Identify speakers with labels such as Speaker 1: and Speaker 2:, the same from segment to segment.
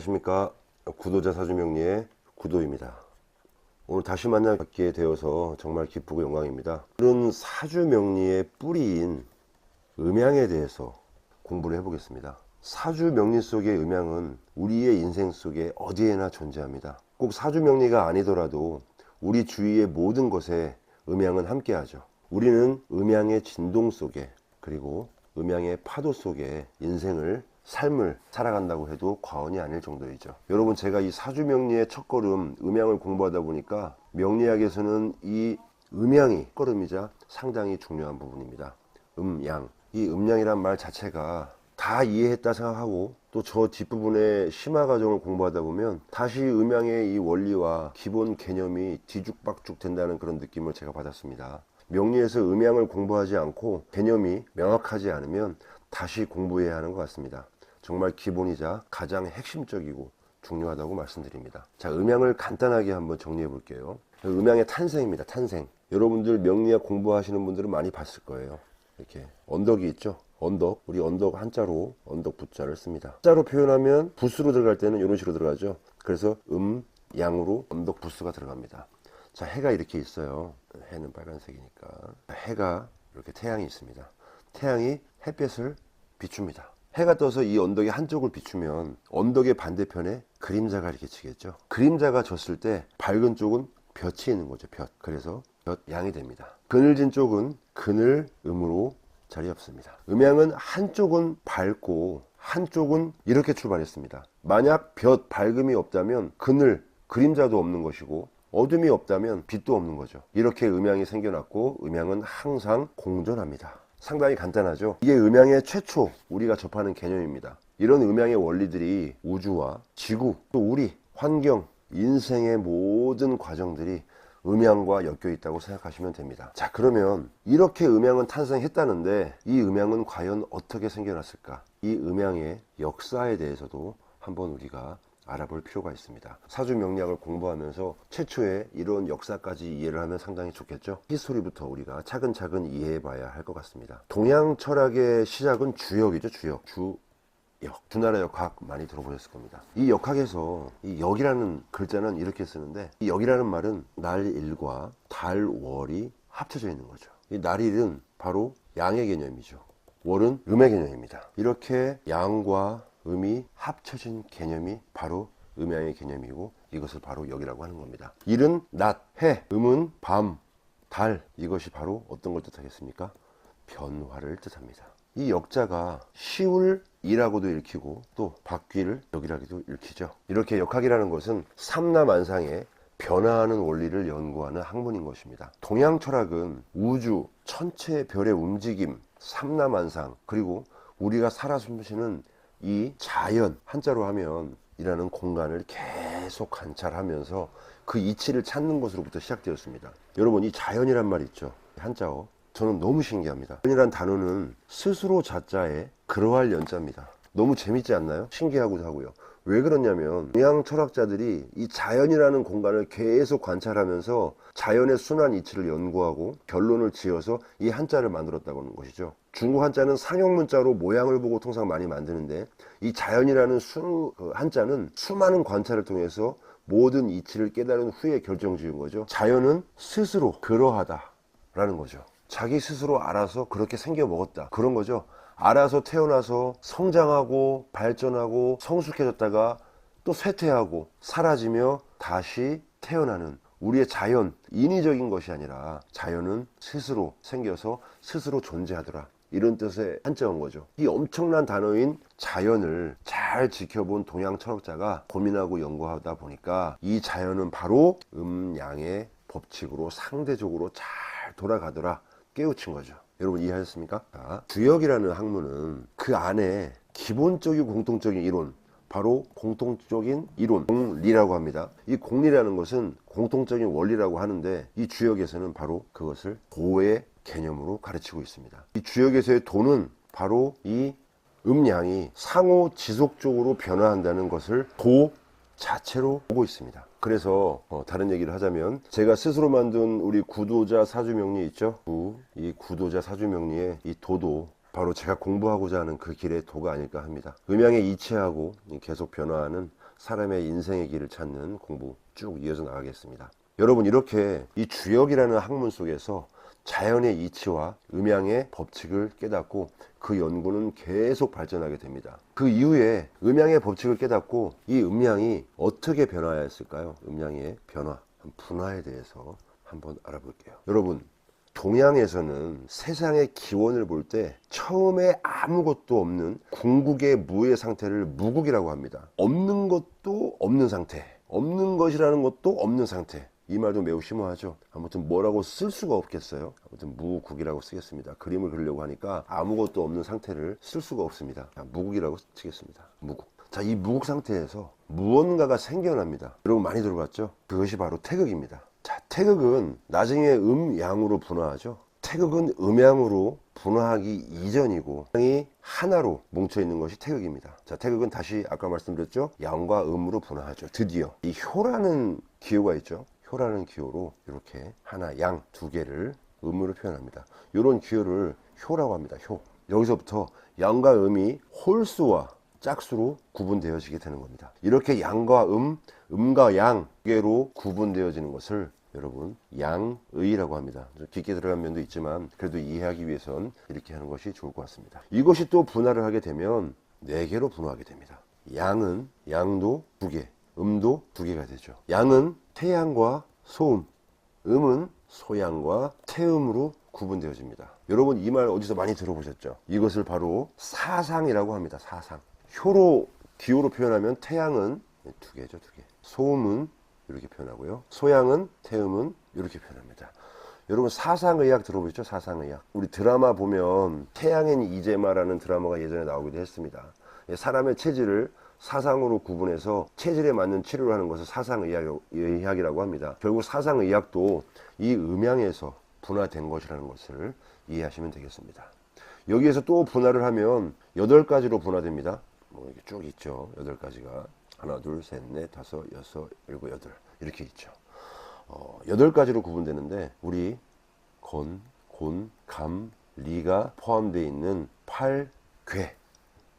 Speaker 1: 안녕하십니까. 구도자 사주명리의 구도입니다. 오늘 다시 만나게 되어서 정말 기쁘고 영광입니다. 오늘은 사주명리의 뿌리인 음양에 대해서 공부를 해보겠습니다. 사주명리 속의 음양은 우리의 인생 속에 어디에나 존재합니다. 꼭 사주명리가 아니더라도 우리 주위의 모든 것에 음양은 함께하죠. 우리는 음양의 진동 속에, 그리고 음양의 파도 속에 삶을 살아간다고 해도 과언이 아닐 정도이죠. 여러분, 제가 이 사주명리의 첫걸음 음양을 공부하다 보니까 명리학에서는 이 음양이 첫걸음이자 상당히 중요한 부분입니다. 음양, 이 음양이란 말 자체가 다 이해했다 생각하고 또 저 뒷부분의 심화 과정을 공부하다 보면 다시 음양의 이 원리와 기본 개념이 뒤죽박죽 된다는 그런 느낌을 제가 받았습니다. 명리에서 음양을 공부하지 않고 개념이 명확하지 않으면 다시 공부해야 하는 것 같습니다. 정말 기본이자 가장 핵심적이고 중요하다고 말씀드립니다. 자, 음양을 간단하게 한번 정리해 볼게요. 음양의 탄생입니다. 탄생. 여러분들 명리학 공부하시는 분들은 많이 봤을 거예요. 이렇게 언덕이 있죠. 언덕. 우리 언덕 한자로 언덕 부자를 씁니다. 한자로 표현하면 붓으로 들어갈 때는 이런 식으로 들어가죠. 그래서 양으로 언덕 부스가 들어갑니다. 자, 해가 이렇게 있어요. 해는 빨간색이니까. 해가 이렇게 태양이 있습니다. 태양이 햇볕을 비춥니다. 해가 떠서 이 언덕의 한쪽을 비추면 언덕의 반대편에 그림자가 이렇게 지겠죠. 그림자가 졌을 때 밝은 쪽은 볕이 있는 거죠. 볕. 그래서 볕양이 됩니다. 그늘진 쪽은 그늘음으로 자리 없습니다. 음양은 한쪽은 밝고 한쪽은 이렇게 출발했습니다. 만약 볕, 밝음이 없다면 그림자도 없는 것이고 어둠이 없다면 빛도 없는 거죠. 이렇게 음양이 생겨났고 음양은 항상 공존합니다. 상당히 간단하죠. 이게 음양의 최초 우리가 접하는 개념입니다. 이런 음양의 원리들이 우주와 지구, 또 우리, 환경, 인생의 모든 과정들이 음양과 엮여 있다고 생각하시면 됩니다. 자, 그러면 이렇게 음양은 탄생했다는데 이 음양은 과연 어떻게 생겨났을까? 이 음양의 역사에 대해서도 한번 우리가 알아볼 필요가 있습니다. 사주명리학을 공부하면서 최초의 이런 역사까지 이해를 하면 상당히 좋겠죠. 히스토리부터 우리가 차근차근 이해해 봐야 할 것 같습니다. 동양 철학의 시작은 주역이죠. 주역. 주나라 역학 많이 들어보셨을 겁니다. 이 역학에서 이 역이라는 글자는 이렇게 쓰는데, 이 역이라는 말은 날일과 달월이 합쳐져 있는 거죠. 이 날일은 바로 양의 개념이죠. 월은 음의 개념입니다. 이렇게 양과 음이 합쳐진 개념이 바로 음양의 개념이고 이것을 바로 역이라고 하는 겁니다. 일은 낮, 해, 음은 밤, 달. 이것이 바로 어떤 걸 뜻하겠습니까? 변화를 뜻합니다. 이 역자가 시울이라고도 읽히고 또 바퀴를 역이라고도 읽히죠. 이렇게 역학이라는 것은 삼라만상의 변화하는 원리를 연구하는 학문인 것입니다. 동양 철학은 우주, 천체 별의 움직임, 삼라만상, 그리고 우리가 살아 숨쉬는 이 자연, 한자로 하면 이라는 공간을 계속 관찰하면서 그 이치를 찾는 것으로부터 시작되었습니다. 여러분, 이 자연이란 말 있죠. 한자어. 저는 너무 신기합니다. 자연이란 단어는 스스로 자자에 그러할 연자입니다. 너무 재밌지 않나요? 신기하기도 하고요. 왜 그러냐면 동양 철학자들이 이 자연이라는 공간을 계속 관찰하면서 자연의 순환 이치를 연구하고 결론을 지어서 이 한자를 만들었다고 하는 것이죠. 중국 한자는 상용문자로 모양을 보고 통상 많이 만드는데 이 자연이라는 한자는 수많은 관찰을 통해서 모든 이치를 깨달은 후에 결정 지은 거죠. 자연은 스스로 그러하다라는 거죠. 자기 스스로 알아서 그렇게 생겨 먹었다, 그런 거죠. 알아서 태어나서 성장하고 발전하고 성숙해졌다가 또 쇠퇴하고 사라지며 다시 태어나는 우리의 자연, 인위적인 것이 아니라 자연은 스스로 생겨서 스스로 존재하더라, 이런 뜻의 한자어인 거죠. 이 엄청난 단어인 자연을 잘 지켜본 동양 철학자가 고민하고 연구하다 보니까 이 자연은 바로 음양의 법칙으로 상대적으로 잘 돌아가더라 깨우친 거죠. 여러분, 이해하셨습니까? 자, 주역이라는 학문은 그 안에 기본적이고 공통적인 이론, 바로 공통적인 이론, 공리라고 합니다. 이 공리라는 것은 공통적인 원리라고 하는데 이 주역에서는 바로 그것을 도의 개념으로 가르치고 있습니다. 이 주역에서의 도는 바로 이 음양이 상호 지속적으로 변화한다는 것을 도 자체로 보고 있습니다. 그래서 다른 얘기를 하자면 제가 스스로 만든 우리 구도자 사주명리 있죠? 이 구도자 사주명리의 이 도도 바로 제가 공부하고자 하는 그 길의 도가 아닐까 합니다. 음양에 이치하고 계속 변화하는 사람의 인생의 길을 찾는 공부 쭉 이어져 나가겠습니다. 여러분, 이렇게 이 주역이라는 학문 속에서 자연의 이치와 음양의 법칙을 깨닫고 그 연구는 계속 발전하게 됩니다. 그 이후에 음양의 법칙을 깨닫고 이 음양이 어떻게 변화했을까요? 음양의 변화, 분화에 대해서 한번 알아볼게요. 여러분, 동양에서는 세상의 기원을 볼 때 처음에 아무것도 없는 궁극의 무의 상태를 무국이라고 합니다. 없는 것도 없는 상태, 없는 것이라는 것도 없는 상태. 이 말도 매우 심오하죠. 아무튼 뭐라고 쓸 수가 없겠어요. 아무튼 무국이라고 쓰겠습니다. 그림을 그리려고 하니까 아무것도 없는 상태를 쓸 수가 없습니다. 무국이라고 치겠습니다. 무국. 자, 이 무국 상태에서 무언가가 생겨납니다. 여러분 많이 들어봤죠? 그것이 바로 태극입니다. 자, 태극은 나중에 음양으로 분화하죠. 태극은 음양으로 분화하기 이전이고 양이 하나로 뭉쳐있는 것이 태극입니다. 자, 태극은 다시 아까 말씀드렸죠. 양과 음으로 분화하죠. 드디어 이 효라는 기호가 있죠. 효라는 기호로 이렇게 하나, 양 두 개를 음으로 표현합니다. 이런 기호를 효라고 합니다. 효. 여기서부터 양과 음이 홀수와 짝수로 구분되어지게 되는 겁니다. 이렇게 양과 음과 양 두 개로 구분되어지는 것을 여러분 양의라고 합니다. 좀 깊게 들어간 면도 있지만 그래도 이해하기 위해선 이렇게 하는 것이 좋을 것 같습니다. 이것이 또 분할을 하게 되면 4개로 분화하게 됩니다. 양은 양도 2개, 음도 2개가 되죠. 양은 태양과 소음, 음은 소양과 태음으로 구분되어집니다. 여러분 이 말 어디서 많이 들어보셨죠? 이것을 바로 사상이라고 합니다. 사상. 효로 기호로 표현하면 태양은 2개죠. 2개. 소음은 이렇게 표현하고요. 소양은 태음은 이렇게 표현합니다. 여러분 사상의학 들어보셨죠? 사상의학. 우리 드라마 보면 태양엔 이재마라는 드라마가 예전에 나오기도 했습니다. 사람의 체질을 사상으로 구분해서 체질에 맞는 치료를 하는 것을 사상의학이라고 합니다. 결국 사상의학도 이 음양에서 분화된 것이라는 것을 이해하시면 되겠습니다. 여기에서 또 분화를 하면 8가지로 분화됩니다. 이렇게 쭉 있죠. 8가지가. 하나, 둘, 셋, 넷, 다섯, 여섯, 일곱, 여덟 이렇게 있죠. 8가지로 구분되는데 우리 건, 곤, 감, 리가 포함되어 있는 8괴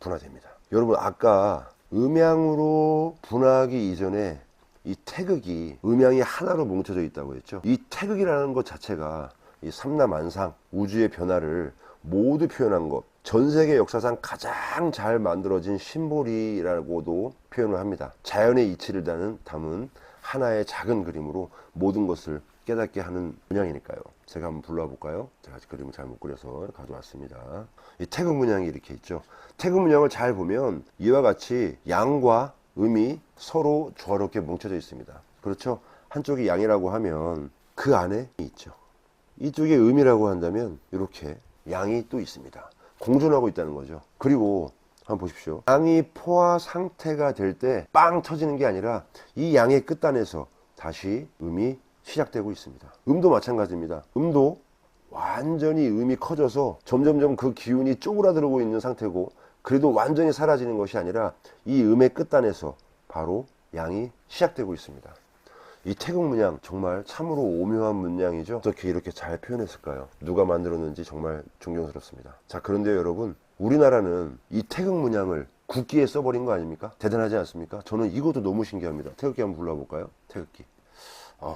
Speaker 1: 분화됩니다. 여러분 아까 음양으로 분화하기 이전에 이 태극이 음양이 하나로 뭉쳐져 있다고 했죠. 이 태극이라는 것 자체가 이 삼라만상 우주의 변화를 모두 표현한 것, 전 세계 역사상 가장 잘 만들어진 심볼이라고도 표현을 합니다. 자연의 이치를 담은 하나의 작은 그림으로 모든 것을 깨닫게 하는 문양이니까요. 제가 한번 불러와 볼까요? 제가 그림을 잘못 그려서 가져왔습니다. 이 태극 문양이 이렇게 있죠. 태극 문양을 잘 보면 이와 같이 양과 음이 서로 조화롭게 뭉쳐져 있습니다. 그렇죠? 한쪽이 양이라고 하면 그 안에 있죠. 이쪽에 음이라고 한다면 이렇게 양이 또 있습니다. 공존하고 있다는 거죠. 그리고 한번 보십시오. 양이 포화 상태가 될 때 빵 터지는 게 아니라 이 양의 끝단에서 다시 음이 시작되고 있습니다. 음도 마찬가지입니다. 음도 완전히 음이 커져서 점점점 그 기운이 쪼그라들고 있는 상태고 그래도 완전히 사라지는 것이 아니라 이 음의 끝단에서 바로 양이 시작되고 있습니다. 이 태극 문양 정말 참으로 오묘한 문양이죠. 어떻게 이렇게 잘 표현했을까요? 누가 만들었는지 정말 존경스럽습니다. 자, 그런데 여러분 우리나라는 이 태극 문양을 국기에 써버린 거 아닙니까? 대단하지 않습니까? 저는 이것도 너무 신기합니다. 태극기 한번 불러볼까요? 태극기.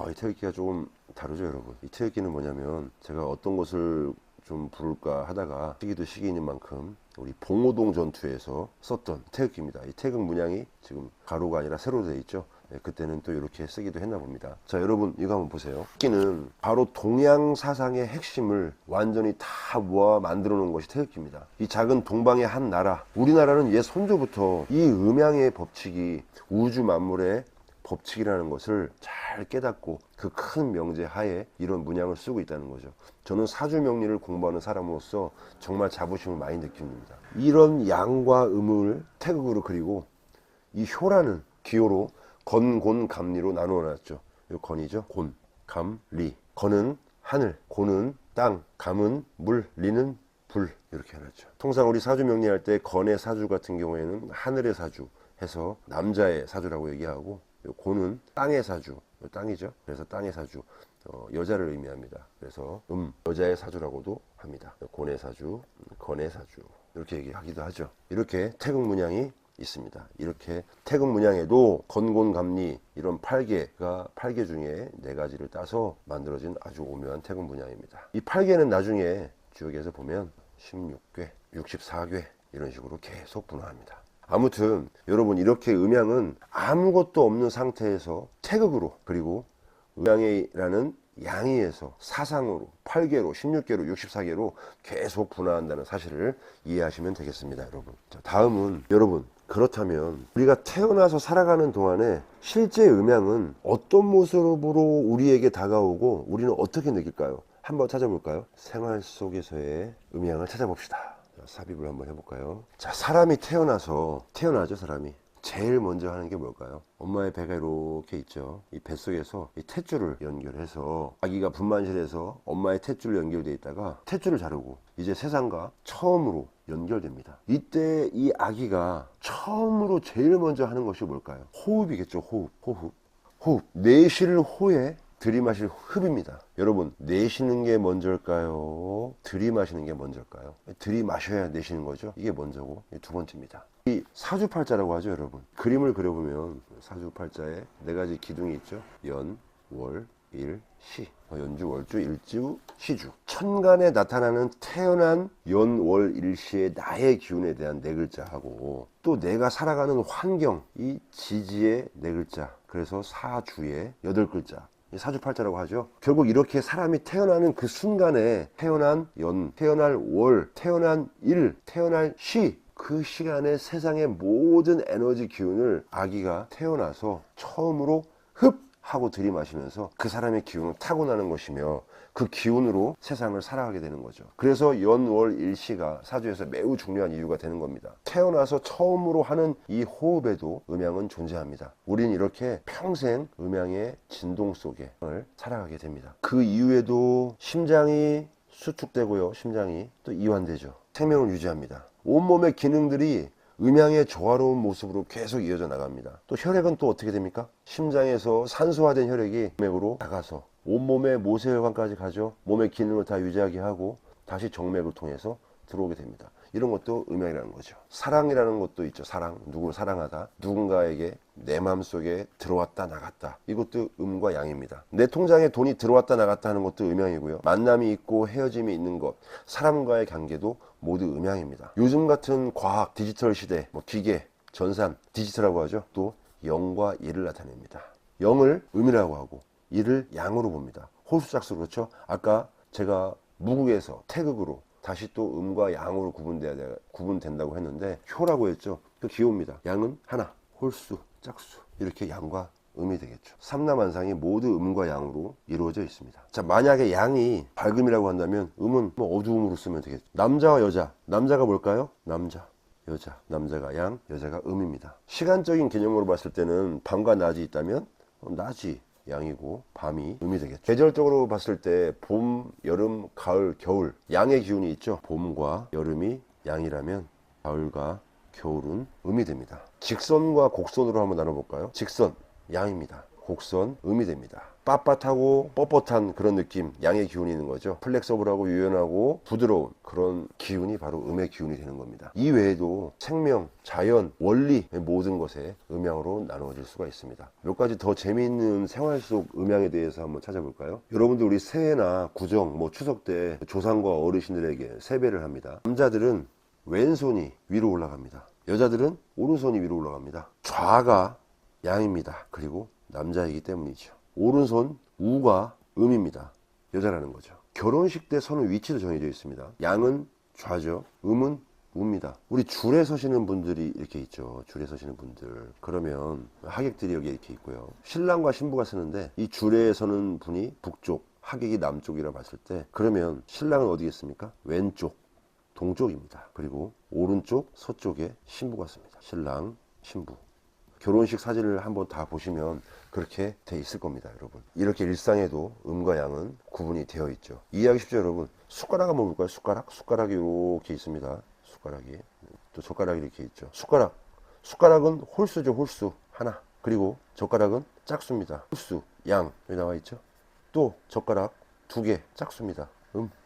Speaker 1: 이 태극기가 조금 다르죠 여러분. 이 태극기는 뭐냐면 제가 어떤 것을 좀 부를까 하다가 시기도 시기인 만큼 우리 봉오동 전투에서 썼던 태극기입니다. 이 태극 문양이 지금 가로가 아니라 세로로 되어 있죠. 그때는 또 이렇게 쓰기도 했나 봅니다. 자, 여러분 이거 한번 보세요. 태극기는 바로 동양 사상의 핵심을 완전히 다 모아 만들어 놓은 것이 태극기입니다. 이 작은 동방의 한 나라, 우리나라는 옛 선조부터 이 음양의 법칙이 우주 만물의 법칙이라는 것을 잘 깨닫고 그 큰 명제 하에 이런 문양을 쓰고 있다는 거죠. 저는 사주명리를 공부하는 사람으로서 정말 자부심을 많이 느낍니다. 이런 양과 음을 태극으로 그리고 이 효라는 기호로 건, 곤, 감리로 나누어 놨죠. 이 건이죠. 곤, 감, 리. 건은 하늘, 곤은 땅, 감은 물, 리는 불. 이렇게 해놨죠. 통상 우리 사주 명리할 때 건의 사주 같은 경우에는 하늘의 사주 해서 남자의 사주라고 얘기하고 곤은 땅의 사주, 땅이죠. 그래서 땅의 사주, 여자를 의미합니다. 그래서 여자의 사주라고도 합니다. 곤의 사주, 건의 사주 이렇게 얘기하기도 하죠. 이렇게 태극 문양이 있습니다. 이렇게 태극 문양에도 건곤감리 이런 8개 중에 4가지를 따서 만들어진 아주 오묘한 태극 문양입니다. 이 8개는 나중에 주역에서 보면 16괴, 64괴 이런 식으로 계속 분화합니다. 아무튼 여러분, 이렇게 음양은 아무것도 없는 상태에서 태극으로, 그리고 음양이라는 양의에서 사상으로 8개로, 16개로, 64개로 계속 분화한다는 사실을 이해하시면 되겠습니다, 여러분. 자, 다음은 여러분, 그렇다면 우리가 태어나서 살아가는 동안에 실제 음양은 어떤 모습으로 우리에게 다가오고 우리는 어떻게 느낄까요? 한번 찾아볼까요? 생활 속에서의 음양을 찾아봅시다. 자, 삽입을 한번 해볼까요? 자, 사람이 태어나죠. 사람이 제일 먼저 하는 게 뭘까요? 엄마의 배가 이렇게 있죠. 이 뱃속에서 이 탯줄을 연결해서 아기가 분만실에서 엄마의 탯줄 연결되어 있다가 탯줄을 자르고 이제 세상과 처음으로 연결됩니다. 이때 이 아기가 처음으로 제일 먼저 하는 것이 뭘까요? 호흡이겠죠. 호흡. 내쉴 호에 들이마실 흡입니다. 여러분, 내쉬는 게 먼저일까요? 들이마시는 게 먼저일까요? 들이마셔야 내쉬는 거죠. 이게 먼저고, 두 번째입니다. 이 사주팔자라고 하죠, 여러분. 그림을 그려보면 사주팔자에 4가지 기둥이 있죠. 연, 월, 일, 시. 연주, 월주, 일주, 시주. 천간에 나타나는 태어난 연, 월, 일시의 나의 기운에 대한 4글자하고 또 내가 살아가는 환경, 이 지지의 4글자. 그래서 사주의 8글자. 사주팔자라고 하죠. 결국 이렇게 사람이 태어나는 그 순간에 태어난 연, 태어날 월, 태어난 일, 태어날 시, 그 시간에 세상의 모든 에너지 기운을 아기가 태어나서 처음으로 흡 하고 들이마시면서 그 사람의 기운을 타고나는 것이며 그 기운으로 세상을 살아가게 되는 거죠. 그래서 연, 월, 일시가 사주에서 매우 중요한 이유가 되는 겁니다. 태어나서 처음으로 하는 이 호흡에도 음양은 존재합니다. 우리는 이렇게 평생 음양의 진동 속에 살아가게 됩니다. 그 이후에도 심장이 수축되고요. 심장이 또 이완되죠. 생명을 유지합니다. 온몸의 기능들이 음양의 조화로운 모습으로 계속 이어져 나갑니다. 또 혈액은 또 어떻게 됩니까? 심장에서 산소화된 혈액이 맥으로 나가서 온몸의 모세혈관까지 가죠. 몸의 기능을 다 유지하게 하고 다시 정맥을 통해서 들어오게 됩니다. 이런 것도 음양이라는 거죠. 사랑이라는 것도 있죠. 사랑, 누구를 사랑하다, 누군가에게 내 마음속에 들어왔다 나갔다, 이것도 음과 양입니다. 내 통장에 돈이 들어왔다 나갔다 하는 것도 음양이고요. 만남이 있고 헤어짐이 있는 것, 사람과의 관계도 모두 음양입니다. 요즘 같은 과학, 디지털 시대, 기계, 전산, 디지털이라고 하죠. 또 영과 일을 나타냅니다. 영을 음이라고 하고 일을 양으로 봅니다. 홀수짝수, 그렇죠? 아까 제가 무국에서 태극으로 다시 또 음과 양으로 구분된다고 했는데 효라고 했죠. 그 기호입니다. 양은 하나, 홀수, 짝수, 이렇게 양과 음이 되겠죠. 삼라만상이 모두 음과 양으로 이루어져 있습니다. 자, 만약에 양이 밝음이라고 한다면 음은 어두움으로 쓰면 되겠죠. 남자와 여자, 남자가 뭘까요? 남자, 여자, 남자가 양, 여자가 음입니다. 시간적인 개념으로 봤을 때는 밤과 낮이 있다면 낮이 양이고 밤이 음이 되겠죠. 계절적으로 봤을 때 봄, 여름, 가을, 겨울, 양의 기운이 있죠. 봄과 여름이 양이라면 가을과 겨울은 음이 됩니다. 직선과 곡선으로 한번 나눠볼까요? 직선, 양입니다. 곡선, 음이 됩니다. 빳빳하고 뻣뻣한 그런 느낌, 양의 기운이 있는 거죠. 플렉서블하고 유연하고 부드러운 그런 기운이 바로 음의 기운이 되는 겁니다. 이 외에도 생명, 자연, 원리 모든 것에 음양으로 나누어질 수가 있습니다. 몇 가지 더 재미있는 생활 속 음양에 대해서 한번 찾아볼까요? 여러분들, 우리 새해나 구정, 추석 때 조상과 어르신들에게 세배를 합니다. 남자들은 왼손이 위로 올라갑니다. 여자들은 오른손이 위로 올라갑니다. 좌가 양입니다. 그리고 남자이기 때문이죠. 오른손 우가 음입니다. 여자라는 거죠. 결혼식 때 서는 위치도 정해져 있습니다. 양은 좌죠. 음은 우입니다. 우리 줄에 서시는 분들이 이렇게 있죠. 줄에 서시는 분들. 그러면 하객들이 여기 이렇게 있고요. 신랑과 신부가 서는데 이 줄에 서는 분이 북쪽, 하객이 남쪽이라 봤을 때, 그러면 신랑은 어디겠습니까? 왼쪽, 동쪽입니다. 그리고 오른쪽, 서쪽에 신부가 섭니다. 신랑, 신부. 결혼식 사진을 한번 다 보시면 그렇게 돼 있을 겁니다, 여러분. 이렇게 일상에도 음과 양은 구분이 되어 있죠. 이해하기 쉽죠, 여러분? 숟가락 한번 볼까요? 숟가락이 이렇게 있습니다. 숟가락이. 또 젓가락이 이렇게 있죠. 숟가락은 홀수죠, 홀수. 하나. 그리고 젓가락은 짝수입니다. 홀수, 양. 여기 나와 있죠. 또 젓가락 2개, 짝수입니다.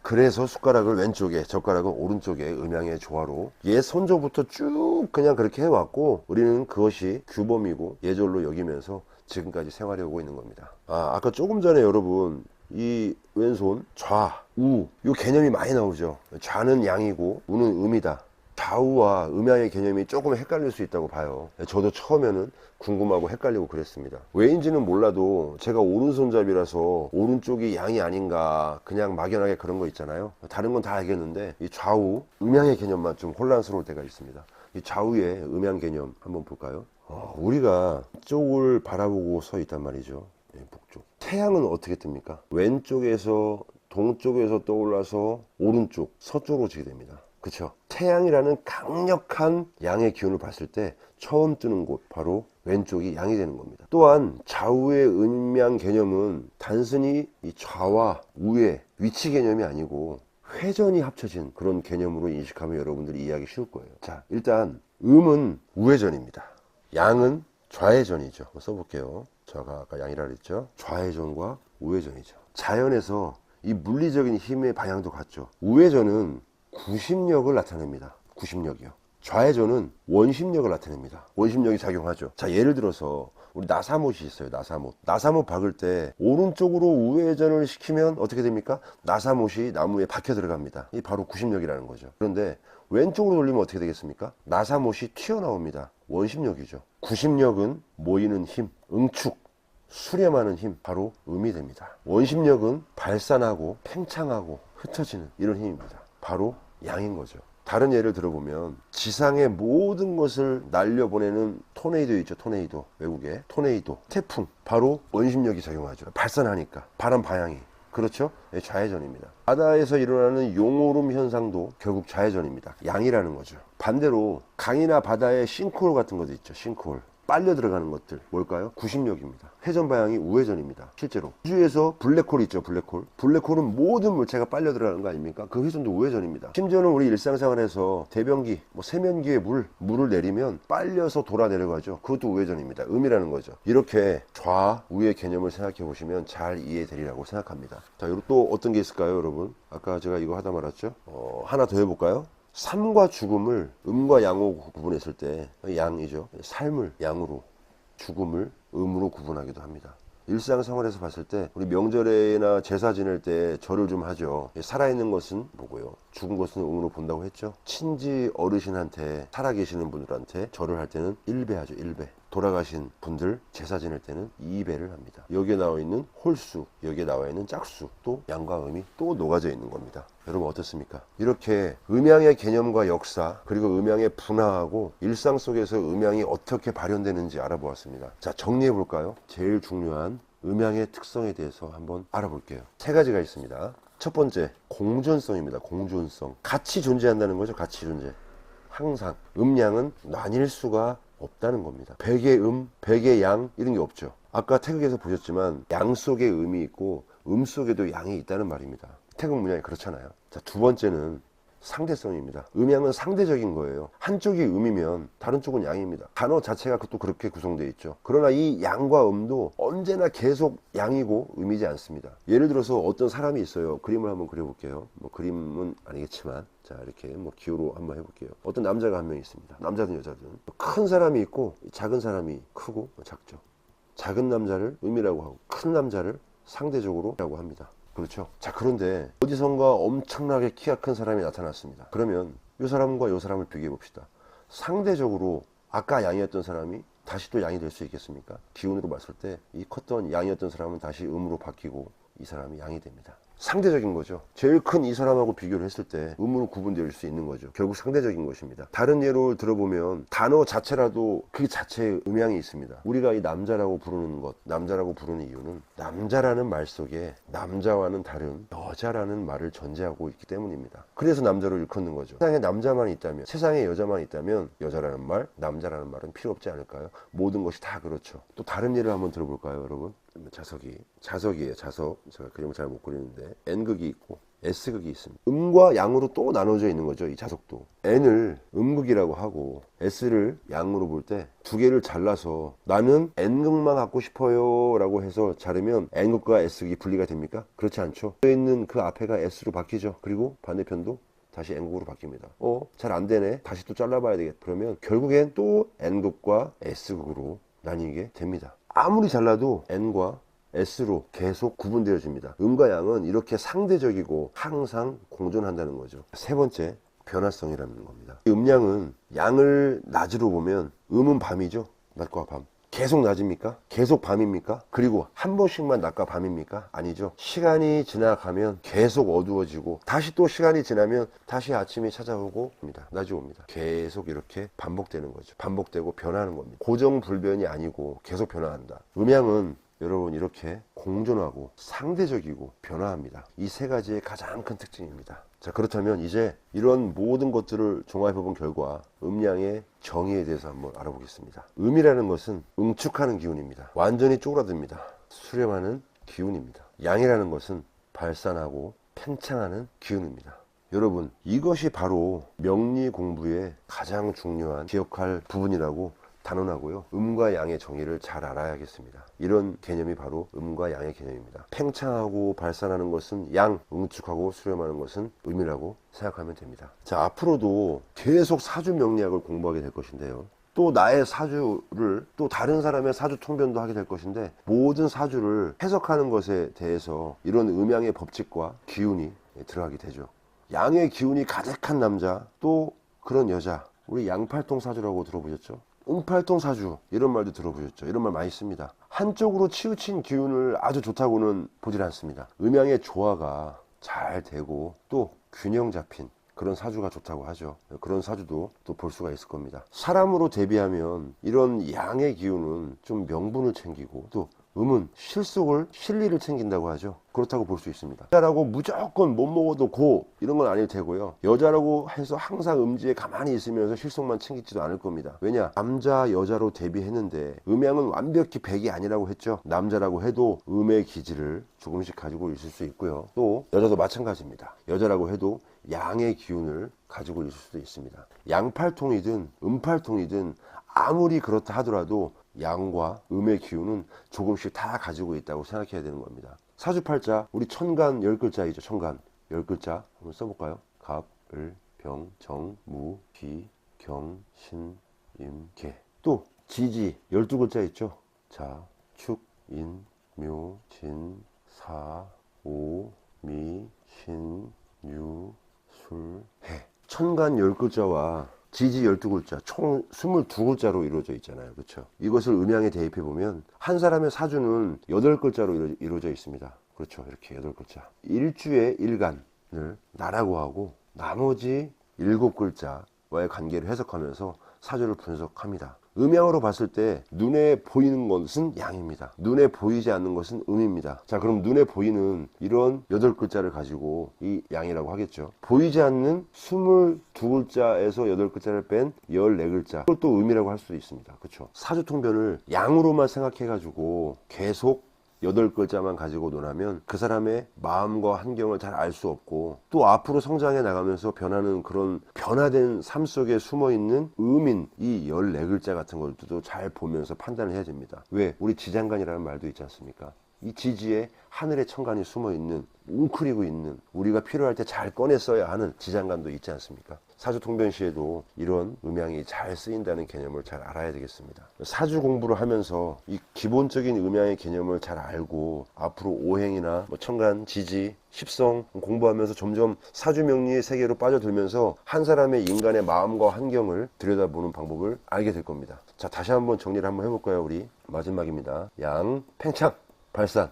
Speaker 1: 그래서 숟가락을 왼쪽에, 젓가락은 오른쪽에 음양의 조화로 옛 선조부터 쭉 그냥 그렇게 해왔고, 우리는 그것이 규범이고 예절로 여기면서 지금까지 생활해 오고 있는 겁니다. 아까 조금 전에 여러분 이 왼손 좌, 우, 이 개념이 많이 나오죠. 좌는 양이고 우는 음이다. 좌우와 음양의 개념이 조금 헷갈릴 수 있다고 봐요. 저도 처음에는 궁금하고 헷갈리고 그랬습니다. 왜인지는 몰라도 제가 오른손잡이라서 오른쪽이 양이 아닌가, 그냥 막연하게 그런 거 있잖아요. 다른 건 다 알겠는데 이 좌우 음양의 개념만 좀 혼란스러울 때가 있습니다. 이 좌우의 음양 개념 한번 볼까요? 우리가 쪽을 바라보고 서 있단 말이죠. 북쪽. 태양은 어떻게 뜹니까? 왼쪽에서 동쪽에서 떠올라서 오른쪽 서쪽으로 지게 됩니다. 그쵸? 태양이라는 강력한 양의 기운을 봤을 때 처음 뜨는 곳, 바로 왼쪽이 양이 되는 겁니다. 또한 좌우의 음양 개념은 단순히 이 좌와 우의 위치 개념이 아니고 회전이 합쳐진 그런 개념으로 인식하면 여러분들이 이해하기 쉬울 거예요. 자, 일단 음은 우회전입니다. 양은 좌회전이죠. 한번 써볼게요. 좌가 아까 양이라 그랬죠. 좌회전과 우회전이죠. 자연에서 이 물리적인 힘의 방향도 같죠. 우회전은 구심력을 나타냅니다. 구심력이요. 좌회전은 원심력을 나타냅니다. 원심력이 작용하죠. 자, 예를 들어서 우리 나사못이 있어요. 나사못 박을 때 오른쪽으로 우회전을 시키면 어떻게 됩니까? 나사못이 나무에 박혀 들어갑니다. 이 바로 구심력이라는 거죠. 그런데 왼쪽으로 돌리면 어떻게 되겠습니까? 나사못이 튀어나옵니다. 원심력이죠. 구심력은 모이는 힘, 응축, 수렴하는 힘, 바로 음이 됩니다. 원심력은 발산하고 팽창하고 흩어지는 이런 힘입니다. 바로 양인 거죠. 다른 예를 들어보면 지상의 모든 것을 날려보내는 토네이도 있죠. 토네이도. 외국에 토네이도, 태풍, 바로 원심력이 작용하죠. 발산하니까 바람 방향이. 그렇죠? 좌회전입니다. 바다에서 일어나는 용오름 현상도 결국 좌회전입니다. 양이라는 거죠. 반대로 강이나 바다에 싱크홀 같은 것도 있죠. 싱크홀. 빨려 들어가는 것들 뭘까요? 구심력입니다. 회전 방향이 우회전입니다. 실제로 우주에서 블랙홀 있죠. 블랙홀은 모든 물체가 빨려 들어가는 거 아닙니까? 그 회전도 우회전입니다. 심지어는 우리 일상생활에서 대변기, 세면기에 물을 내리면 빨려서 돌아 내려가죠. 그것도 우회전입니다. 음이라는 거죠. 이렇게 좌우의 개념을 생각해 보시면 잘 이해되리라고 생각합니다. 자, 그리고 또 어떤 게 있을까요, 여러분? 아까 제가 이거 하다 말았죠. 하나 더 해볼까요? 삶과 죽음을 음과 양으로 구분했을 때 양이죠. 삶을 양으로, 죽음을 음으로 구분하기도 합니다. 일상생활에서 봤을 때 우리 명절에나 제사 지낼 때 절을 좀 하죠. 살아있는 것은 보고요, 죽은 것은 음으로 본다고 했죠. 친지 어르신한테, 살아계시는 분들한테 절을 할 때는 1배하죠. 1배. 돌아가신 분들 제사 지낼 때는 2배를 합니다. 여기에 나와 있는 홀수, 여기에 나와 있는 짝수, 또 양과 음이 또 녹아져 있는 겁니다. 여러분 어떻습니까? 이렇게 음양의 개념과 역사, 그리고 음양의 분화하고 일상 속에서 음양이 어떻게 발현되는지 알아보았습니다. 자, 정리해 볼까요? 제일 중요한 음양의 특성에 대해서 한번 알아볼게요. 3가지가 있습니다. 첫 번째, 공존성입니다. 공존성. 같이 존재한다는 거죠. 같이 존재. 항상 음양은 나뉠 수가 없다는 겁니다. 백의 음, 백의 양, 이런 게 없죠. 아까 태극에서 보셨지만 양 속에 음이 있고 음 속에도 양이 있다는 말입니다. 태극 문양이 그렇잖아요. 자, 두 번째는 상대성입니다. 음양은 상대적인 거예요. 한쪽이 음이면 다른 쪽은 양입니다. 단어 자체가 또 그렇게 구성되어 있죠. 그러나 이 양과 음도 언제나 계속 양이고 음이지 않습니다. 예를 들어서 어떤 사람이 있어요. 그림을 한번 그려볼게요. 그림은 아니겠지만, 자, 이렇게 기호로 한번 해볼게요. 어떤 남자가 한 명 있습니다. 남자든 여자든. 큰 사람이 있고 작은 사람이 크고 작죠. 작은 남자를 음이라고 하고 큰 남자를 상대적으로 라고 합니다. 그렇죠. 자, 그런데 어디선가 엄청나게 키가 큰 사람이 나타났습니다. 그러면 이 사람과 이 사람을 비교해 봅시다. 상대적으로 아까 양이었던 사람이 다시 또 양이 될 수 있겠습니까? 기운으로 봤을 때 이 컸던 양이었던 사람은 다시 음으로 바뀌고 이 사람이 양이 됩니다. 상대적인 거죠. 제일 큰 이 사람하고 비교를 했을 때 음으로 구분될 수 있는 거죠. 결국 상대적인 것입니다. 다른 예로 들어보면 단어 자체라도 그 자체에 음양이 있습니다. 우리가 이 남자라고 부르는 것, 남자라고 부르는 이유는 남자라는 말 속에 남자와는 다른 여자라는 말을 전제하고 있기 때문입니다. 그래서 남자로 일컫는 거죠. 세상에 남자만 있다면, 세상에 여자만 있다면 여자라는 말, 남자라는 말은 필요 없지 않을까요? 모든 것이 다 그렇죠. 또 다른 예를 한번 들어볼까요, 여러분? 자석이에요. 자석. 제가 그림을 잘 못 그리는데 N극이 있고 S극이 있습니다. 음과 양으로 또 나눠져 있는 거죠. 이 자석도. N을 음극이라고 하고 S를 양으로 볼 때 두 개를 잘라서 나는 N극만 갖고 싶어요 라고 해서 자르면 N극과 S극이 분리가 됩니까? 그렇지 않죠. 있는 그 앞에가 S로 바뀌죠. 그리고 반대편도 다시 N극으로 바뀝니다. 잘 안 되네. 다시 또 잘라봐야 되겠다. 그러면 결국엔 또 N극과 S극으로 나뉘게 됩니다. 아무리 잘라도 N과 S로 계속 구분되어집니다. 음과 양은 이렇게 상대적이고 항상 공존한다는 거죠. 세 번째, 변화성이라는 겁니다. 이 음량은 양을 낮으로 보면 음은 밤이죠. 낮과 밤. 계속 낮입니까? 계속 밤입니까? 그리고 한 번씩만 낮과 밤입니까? 아니죠. 시간이 지나가면 계속 어두워지고 다시 또 시간이 지나면 다시 아침이 찾아오고 낮이 옵니다. 계속 이렇게 반복되는 거죠. 반복되고 변하는 겁니다. 고정불변이 아니고 계속 변화한다. 음양은 여러분 이렇게 공존하고 상대적이고 변화합니다. 이 세 가지의 가장 큰 특징입니다. 자, 그렇다면 이제 이런 모든 것들을 종합해 본 결과 음양의 정의에 대해서 한번 알아보겠습니다. 음이라는 것은 응축하는 기운입니다. 완전히 쪼그라듭니다. 수렴하는 기운입니다. 양이라는 것은 발산하고 팽창하는 기운입니다. 여러분, 이것이 바로 명리 공부의 가장 중요한 기억할 부분이라고 단언하고요. 음과 양의 정의를 잘 알아야겠습니다. 이런 개념이 바로 음과 양의 개념입니다. 팽창하고 발산하는 것은 양, 응축하고 수렴하는 것은 음이라고 생각하면 됩니다. 자, 앞으로도 계속 사주 명리학을 공부하게 될 것인데요. 또 나의 사주를 또 다른 사람의 사주 통변도 하게 될 것인데 모든 사주를 해석하는 것에 대해서 이런 음양의 법칙과 기운이 들어가게 되죠. 양의 기운이 가득한 남자, 또 그런 여자, 우리 양팔통 사주라고 들어보셨죠? 음팔통 사주, 이런 말도 들어보셨죠? 이런 말 많이 씁니다. 한쪽으로 치우친 기운을 아주 좋다고는 보질 않습니다. 음양의 조화가 잘 되고 또 균형 잡힌 그런 사주가 좋다고 하죠. 그런 사주도 또 볼 수가 있을 겁니다. 사람으로 대비하면 이런 양의 기운은 좀 명분을 챙기고 또 음은 실속을, 실리를 챙긴다고 하죠. 그렇다고 볼 수 있습니다. 여자라고 무조건 못 먹어도 고 이런 건 아닐 테고요. 여자라고 해서 항상 음지에 가만히 있으면서 실속만 챙기지도 않을 겁니다. 왜냐? 남자, 여자로 대비했는데 음양은 완벽히 100이 아니라고 했죠. 남자라고 해도 음의 기질을 조금씩 가지고 있을 수 있고요. 또 여자도 마찬가지입니다. 여자라고 해도 양의 기운을 가지고 있을 수도 있습니다. 양팔통이든 음팔통이든 아무리 그렇다 하더라도 양과 음의 기운은 조금씩 다 가지고 있다고 생각해야 되는 겁니다. 사주팔자, 우리 천간 10글자이죠. 천간 10글자 한번 써볼까요? 갑, 을, 병, 정, 무, 기, 경, 신, 임, 개. 또 지지 12글자 있죠. 자, 축, 인, 묘, 진, 사, 오, 미, 신, 유, 술, 해. 천간 10글자와 지지 12글자, 총 22글자로 이루어져 있잖아요. 그렇죠? 이것을 음양에 대입해 보면 한 사람의 사주는 8글자로 이루어져 있습니다. 그렇죠? 이렇게 8글자. 일주의 일간을 나라고 하고 나머지 7글자와의 관계를 해석하면서 사주를 분석합니다. 음양으로 봤을 때 눈에 보이는 것은 양입니다. 눈에 보이지 않는 것은 음입니다. 자, 그럼 눈에 보이는 이런 8글자를 가지고 이 양이라고 하겠죠. 보이지 않는 22글자에서 8글자를 뺀 14글자, 그걸 또 음이라고 할 수도 있습니다. 그렇죠? 사주통변을 양으로만 생각해가지고 계속 8글자만 가지고 논하면 그 사람의 마음과 환경을 잘 알 수 없고 또 앞으로 성장해 나가면서 변하는 그런 변화된 삶 속에 숨어있는 음인 이 14글자 같은 것들도 잘 보면서 판단을 해야 됩니다. 왜? 우리 지장간이라는 말도 있지 않습니까? 이 지지에 하늘의 천간이 숨어있는, 웅크리고 있는, 우리가 필요할 때 잘 꺼내 써야 하는 지장간도 있지 않습니까? 사주통변시에도 이런 음양이 잘 쓰인다는 개념을 잘 알아야 되겠습니다. 사주 공부를 하면서 이 기본적인 음양의 개념을 잘 알고 앞으로 오행이나 천간, 지지, 십성 공부하면서 점점 사주명리의 세계로 빠져들면서 한 사람의 인간의 마음과 환경을 들여다보는 방법을 알게 될 겁니다. 자, 다시 한번 정리를 한번 해볼까요? 우리 마지막입니다. 양, 팽창, 발산,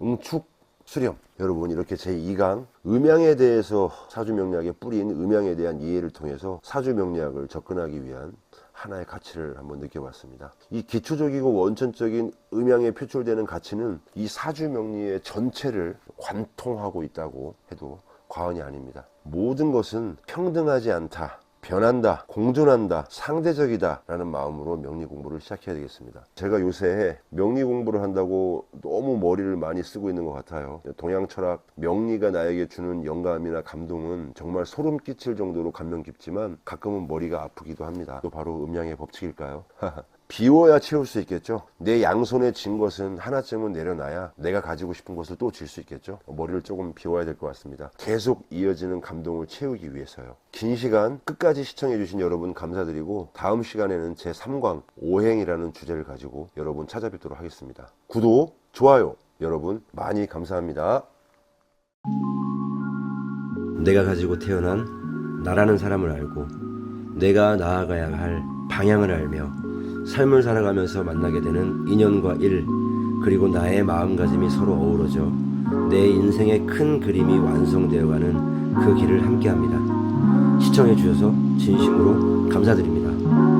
Speaker 1: 응축, 수렴. 여러분, 이렇게 제2강 음양에 대해서 사주명리학의 뿌리인 음양에 대한 이해를 통해서 사주명리학을 접근하기 위한 하나의 가치를 한번 느껴봤습니다. 이 기초적이고 원천적인 음양에 표출되는 가치는 이 사주명리의 전체를 관통하고 있다고 해도 과언이 아닙니다. 모든 것은 평등하지 않다, 변한다, 공존한다, 상대적이다 라는 마음으로 명리 공부를 시작해야 되겠습니다. 제가 요새 명리 공부를 한다고 너무 머리를 많이 쓰고 있는 것 같아요. 동양 철학 명리가 나에게 주는 영감이나 감동은 정말 소름 끼칠 정도로 감명 깊지만 가끔은 머리가 아프기도 합니다. 또 바로 음양의 법칙일까요? 비워야 채울 수 있겠죠. 내 양손에 쥔 것은 하나쯤은 내려놔야 내가 가지고 싶은 것을 또 쥘 수 있겠죠. 머리를 조금 비워야 될 것 같습니다. 계속 이어지는 감동을 채우기 위해서요. 긴 시간 끝까지 시청해 주신 여러분 감사드리고, 다음 시간에는 제3광 오행이라는 주제를 가지고 여러분 찾아뵙도록 하겠습니다. 구독, 좋아요 여러분 많이 감사합니다.
Speaker 2: 내가 가지고 태어난 나라는 사람을 알고 내가 나아가야 할 방향을 알며 삶을 살아가면서 만나게 되는 인연과 일, 그리고 나의 마음가짐이 서로 어우러져 내 인생의 큰 그림이 완성되어가는 그 길을 함께합니다. 시청해 주셔서 진심으로 감사드립니다.